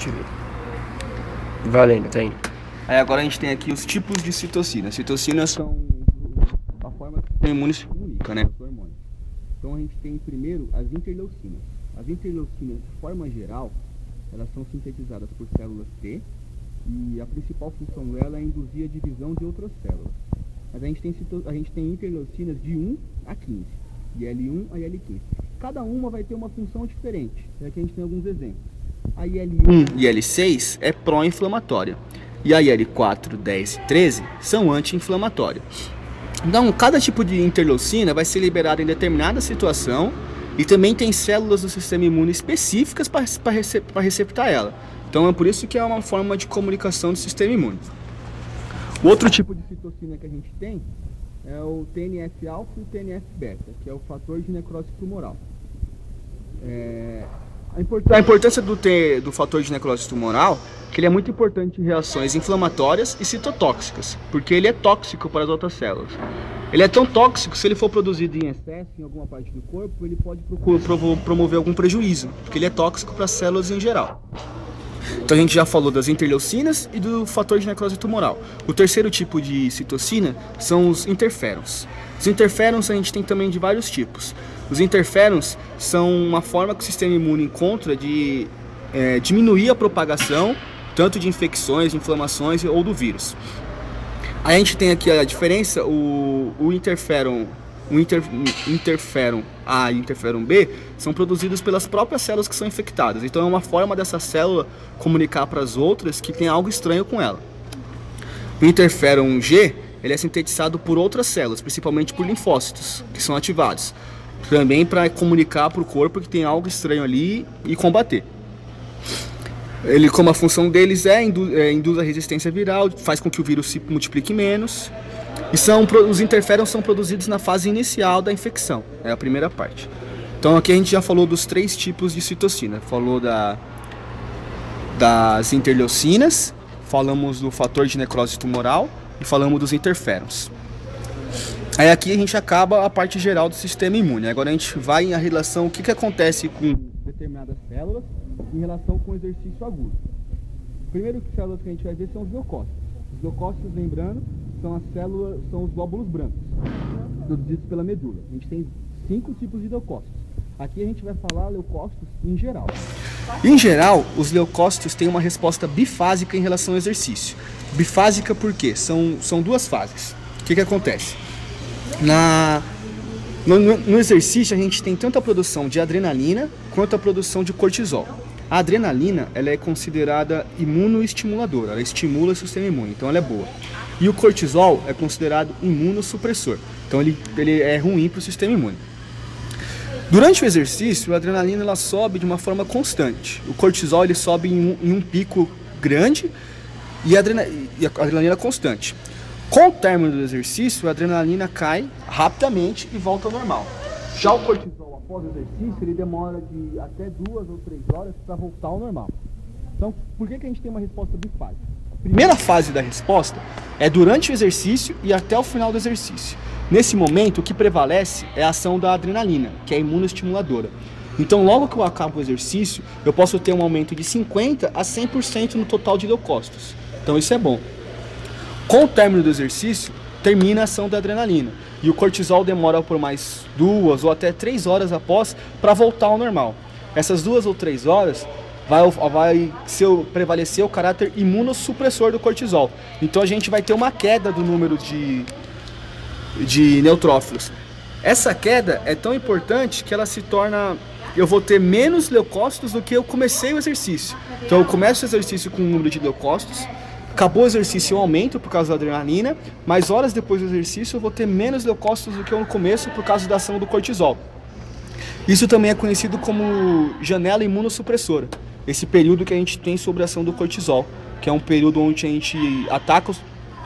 tirei. Valendo, tá indo. Aí agora a gente tem aqui os tipos de citocinas. Citocinas são a forma que o sistema imune se comunica, né? Os hormônios. Então a gente tem primeiro as interleucinas. As interleucinas, de forma geral, elas são sintetizadas por células T e a principal função dela é induzir a divisão de outras células. Mas a gente tem interleucinas de 1 a 15, de L1 a L15. Cada uma vai ter uma função diferente. Aqui a gente tem alguns exemplos. A IL1 e L6 é pró-inflamatória. E a IL4, 10 e 13 são anti-inflamatórias. Então, cada tipo de interleucina vai ser liberada em determinada situação e também tem células do sistema imune específicas para receptar ela. Então, é por isso que é uma forma de comunicação do sistema imune. O outro tipo de citocina que a gente tem é o TNF-alfa e o TNF-beta, que é o fator de necrose tumoral. A importância do fator de necrose tumoral é que ele é muito importante em reações inflamatórias e citotóxicas, porque ele é tóxico para as outras células. Ele é tão tóxico que se ele for produzido em excesso em alguma parte do corpo, ele pode promover algum prejuízo, porque ele é tóxico para as células em geral. Então a gente já falou das interleucinas e do fator de necrose tumoral. O terceiro tipo de citocina são os interferons. Os interferons a gente tem também de vários tipos. Os interferons são uma forma que o sistema imune encontra de diminuir a propagação tanto de infecções, de inflamações ou do vírus. Aí a gente tem aqui a diferença, o interferon A e interferon B são produzidos pelas próprias células que são infectadas. Então é uma forma dessa célula comunicar para as outras que tem algo estranho com ela. O interferon G, ele é sintetizado por outras células, principalmente por linfócitos, que são ativados. Também para comunicar para o corpo que tem algo estranho ali e combater. Ele, como a função deles induz a resistência viral, faz com que o vírus se multiplique menos. E os interferons são produzidos na fase inicial da infecção, é a primeira parte. Então aqui a gente já falou dos 3 tipos de citocina. Falou das interleucinas, falamos do fator de necrose tumoral e falamos dos interferons. Aí aqui a gente acaba a parte geral do sistema imune. Agora a gente vai em relação o que acontece com determinadas células em relação com o exercício agudo. O primeiro células que a gente vai ver são os leucócitos. Os leucócitos, lembrando, são os glóbulos brancos, produzidos pela medula. A gente tem 5 tipos de leucócitos. Aqui a gente vai falar leucócitos em geral. Em geral, os leucócitos têm uma resposta bifásica em relação ao exercício. Bifásica por quê? São 2 fases. O que acontece? No exercício a gente tem tanto a produção de adrenalina quanto a produção de cortisol. A adrenalina ela é considerada imunoestimuladora, ela estimula o sistema imune, então ela é boa. E o cortisol é considerado imunossupressor, então ele é ruim para o sistema imune. Durante o exercício, a adrenalina ela sobe de uma forma constante. O cortisol ele sobe em um pico grande e a adrenalina constante. Com o término do exercício, a adrenalina cai rapidamente e volta ao normal. Já o cortisol, após o exercício, ele demora de até 2 ou 3 horas para voltar ao normal. Então, por que a gente tem uma resposta bifásica? A primeira fase da resposta é durante o exercício e até o final do exercício. Nesse momento, o que prevalece é a ação da adrenalina, que é imunoestimuladora. Então, logo que eu acabo o exercício, eu posso ter um aumento de 50% a 100% no total de leucócitos. Então, isso é bom. Com o término do exercício, termina a ação da adrenalina. E o cortisol demora por mais 2 ou até 3 horas após para voltar ao normal. Essas 2 ou 3 horas vai prevalecer o caráter imunossupressor do cortisol. Então a gente vai ter uma queda do número de neutrófilos. Essa queda é tão importante que ela se torna... Eu vou ter menos leucócitos do que eu comecei o exercício. Então eu começo o exercício com um número de leucócitos. Acabou o exercício, eu aumento por causa da adrenalina, mas horas depois do exercício eu vou ter menos leucócitos do que no começo por causa da ação do cortisol. Isso também é conhecido como janela imunossupressora, esse período que a gente tem sobre a ação do cortisol, que é um período onde a gente ataca,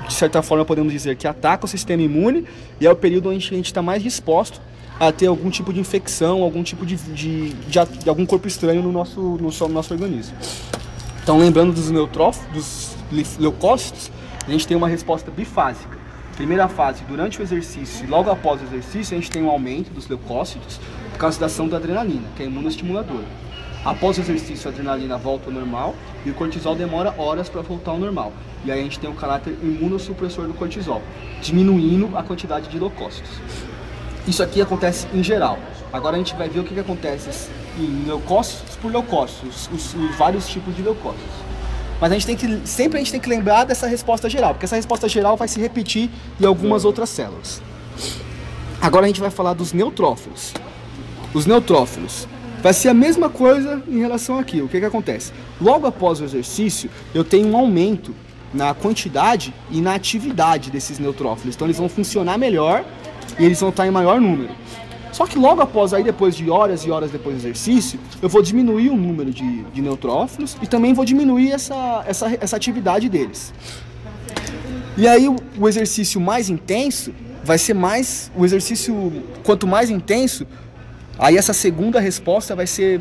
de certa forma podemos dizer que ataca o sistema imune, e é o período onde a gente está mais disposto a ter algum tipo de infecção, algum tipo de algum corpo estranho no nosso organismo. Então, lembrando dos leucócitos, a gente tem uma resposta bifásica. Primeira fase, durante o exercício e logo após o exercício, a gente tem um aumento dos leucócitos por causa da ação da adrenalina, que é imunoestimuladora. Após o exercício, a adrenalina volta ao normal e o cortisol demora horas para voltar ao normal. E aí a gente tem um caráter imunossupressor do cortisol, diminuindo a quantidade de leucócitos. Isso aqui acontece em geral. Agora a gente vai ver o que acontece em leucócitos por leucócitos, os vários tipos de leucócitos. Mas sempre a gente tem que lembrar dessa resposta geral, porque essa resposta geral vai se repetir em algumas outras células. Agora a gente vai falar dos neutrófilos. Os neutrófilos vai ser a mesma coisa em relação aqui. O que acontece? Logo após o exercício, eu tenho um aumento na quantidade e na atividade desses neutrófilos. Então eles vão funcionar melhor e eles vão estar em maior número. Só que logo após, aí depois de horas e horas depois do exercício, eu vou diminuir o número de neutrófilos e também vou diminuir essa atividade deles. E aí o exercício mais intenso vai ser mais... O exercício, quanto mais intenso, aí essa segunda resposta vai ser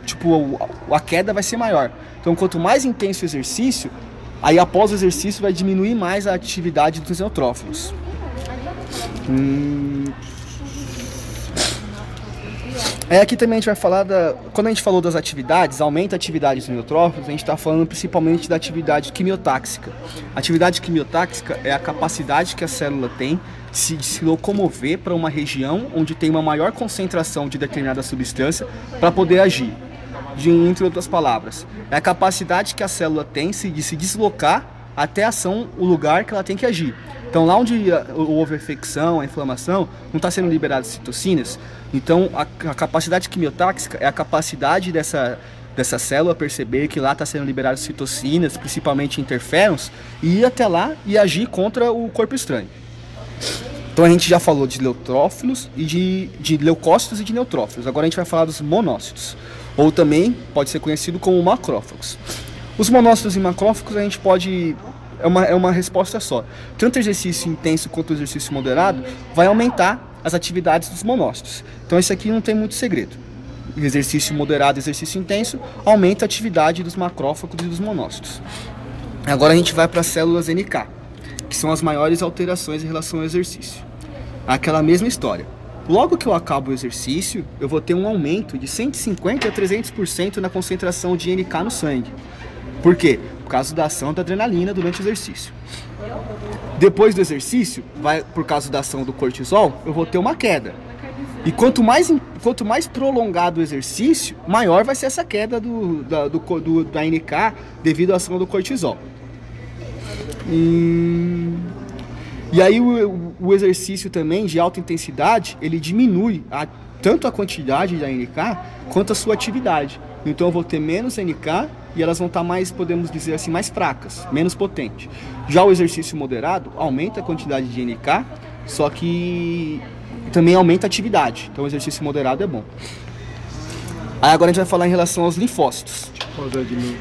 tipo, a queda vai ser maior. Então quanto mais intenso o exercício, aí após o exercício vai diminuir mais a atividade dos neutrófilos. Aí aqui também a gente vai falar quando a gente falou das atividades, aumenta a atividade dos neutrófilos, a gente está falando principalmente da atividade quimiotáxica. A atividade quimiotáxica é a capacidade que a célula tem de se locomover para uma região onde tem uma maior concentração de determinada substância para poder agir. Entre outras palavras, é a capacidade que a célula tem de se deslocar até a ação, o lugar que ela tem que agir. Então lá onde houve a infecção, a inflamação, não está sendo liberadas citocinas. Então a capacidade quimiotáxica é a capacidade dessa célula perceber que lá está sendo liberadas citocinas, principalmente interferons, e ir até lá e agir contra o corpo estranho. Então a gente já falou de neutrófilos e de leucócitos e de neutrófilos. Agora a gente vai falar dos monócitos, ou também pode ser conhecido como macrófagos. Os monócitos e macrófagos a gente pode... É uma resposta só. Tanto o exercício intenso quanto o exercício moderado vai aumentar as atividades dos monócitos. Então esse aqui não tem muito segredo. Exercício moderado e exercício intenso aumenta a atividade dos macrófagos e dos monócitos. Agora a gente vai para as células NK, que são as maiores alterações em relação ao exercício. Aquela mesma história. Logo que eu acabo o exercício, eu vou ter um aumento de 150% a 300% na concentração de NK no sangue. Por quê? Por causa da ação da adrenalina durante o exercício. Depois do exercício, por causa da ação do cortisol, eu vou ter uma queda. E quanto mais prolongado o exercício, maior vai ser essa queda da NK devido à ação do cortisol. E aí o exercício também de alta intensidade, ele diminui tanto a quantidade da NK quanto a sua atividade. Então eu vou ter menos NK e elas vão estar mais, podemos dizer assim, mais fracas, menos potentes. Já o exercício moderado aumenta a quantidade de NK, só que também aumenta a atividade. Então o exercício moderado é bom. Aí agora a gente vai falar em relação aos linfócitos. Deixa eu pausar de novo.